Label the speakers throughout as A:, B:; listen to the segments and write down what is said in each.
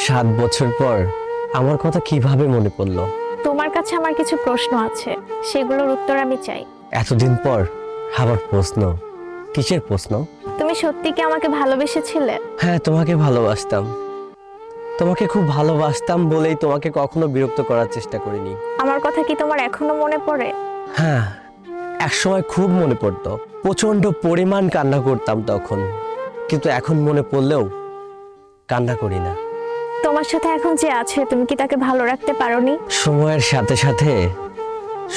A: 7 বছর পর আমার কথা কিভাবে মনে পড়লো?
B: তোমার কাছে আমার কিছু প্রশ্ন আছে, সেগুলোর উত্তর আমি চাই।
A: এতদিন পর আবার প্রশ্ন? কিসের প্রশ্ন?
B: তুমি সত্যি কি আমাকে ভালোবেসেছিলে?
A: হ্যাঁ, তোমাকে ভালোবাসতাম। তোমাকে খুব ভালোবাসতাম বলেই তোমাকে কখনো বিরক্ত করার চেষ্টা করিনি।
B: আমার কথা কি তোমার এখনো মনে পড়ে?
A: হ্যাঁ, একসময় খুব মনে পড়তো, প্রচন্ড পরিমাণ কান্না করতাম তখন, কিন্তু এখন মনে পড়লেও কান্না করি না।
B: তোমার সাথে এখন যে আছে, তুমি কি তাকে ভালো রাখতে পারোনি?
A: সময়ের সাথে সাথে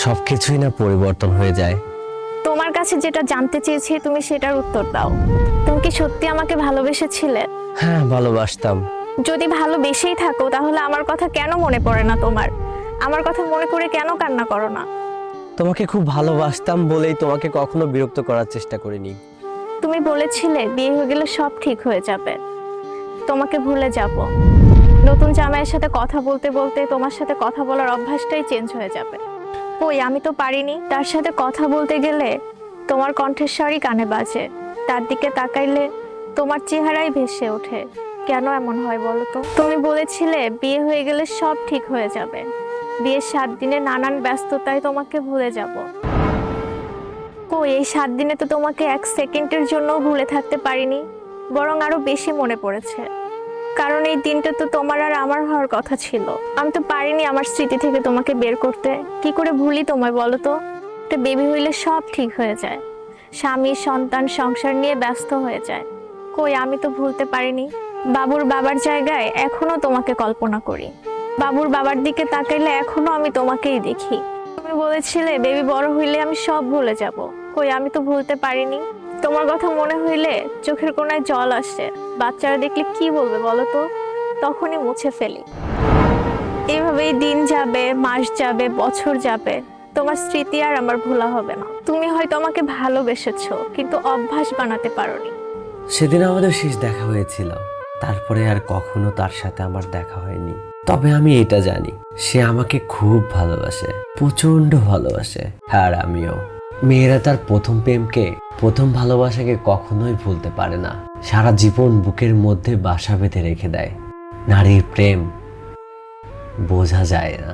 A: সবকিছুই না পরিবর্তন হয়ে যায়।
B: তোমার কাছে যেটা জানতে চেয়েছি তুমি সেটার উত্তর দাও। তুমি কি সত্যি আমাকে ভালোবেসেছিলে?
A: হ্যাঁ, ভালোবাসতাম।
B: যদি ভালোবেসেই থাকো তাহলে আমার কথা কেন মনে পড়ে না তোমার? আমার কথা মনে করে কেন কান্না করো না?
A: তোমাকে খুব ভালোবাসতাম বলেই তোমাকে কখনো বিরক্ত করার চেষ্টা করিনি।
B: তুমি বলেছিলে বিয়ে হয়ে গেলে সব ঠিক হয়ে যাবে, তোমাকে ভুলে যাব। নতুন জামাইয়ের সাথে কথা বলতে বলতে তোমার সাথে কথা বলার অভ্যাসটাই চেঞ্জ হয়ে যাবে। কই, আমি তো পারিনি। তার সাথে কথা বলতে গেলে তোমার কণ্ঠস্বরই কানে বাজে, তার দিকে তাকাইলে তোমার চেহারাই ভেসে ওঠে। কেন এমন হয় বলো তো? তুমি বলেছিলে বিয়ে হয়ে গেলে সব ঠিক হয়ে যাবে, বিয়ের 7 দিনে নানান ব্যস্ততায় তোমাকে ভুলে যাব। কই, এই 7 দিনে তো তোমাকে 1 সেকেন্ডের জন্য ভুলে থাকতে পারিনি, বরং আরো বেশি মনে পড়েছে। কারণ এই দিনটা তো তোমার আর আমার হওয়ার কথা ছিল। আমি তো পারিনি আমার স্মৃতি থেকে তোমাকে বের করতে। কি করে ভুলি তোমায় বলো তো? একটা বেবি হইলে সব ঠিক হয়ে যায়, স্বামী সন্তান সংসার নিয়ে ব্যস্ত হয়ে যায়। কই, আমি তো ভুলতে পারিনি। বাবুর বাবার জায়গায় এখনো তোমাকে কল্পনা করি। বাবুর বাবার দিকে তাকাইলে এখনো আমি তোমাকেই দেখি। তুমি বলেছিলে বেবি বড় হইলে আমি সব ভুলে যাব। কই, আমি তো ভুলতে পারিনি। তোমার কথা মনে হইলে চোখের কোণায় জল আসে। বাচ্চারা দেখলে কি বলবে বলো তো? তখনই মুছে ফেলি। এভাবেই দিন যাবে, মাস যাবে, বছর যাবে, তোমার স্মৃতি আর আমার ভোলা হবে না। তুমি হয়তো আমাকে ভালোবেসেছো, কিন্তু অভ্যাস বানাতে পারোনি।
A: সেদিন আমাদের শেষ দেখা হয়েছিল, তারপরে আর কখনো তার সাথে আমার দেখা হয়নি। তবে আমি এটা জানি, সে আমাকে খুব ভালোবাসে, প্রচন্ড ভালোবাসে। আর আমিও। মেয়েরা তার প্রথম প্রেমকে, প্রথম ভালোবাসাকে কখনোই ভুলতে পারে না। সারা জীবন বুকের মধ্যে বাসা বেঁধে রেখে দেয়। নারীর প্রেম বোঝা যায় না।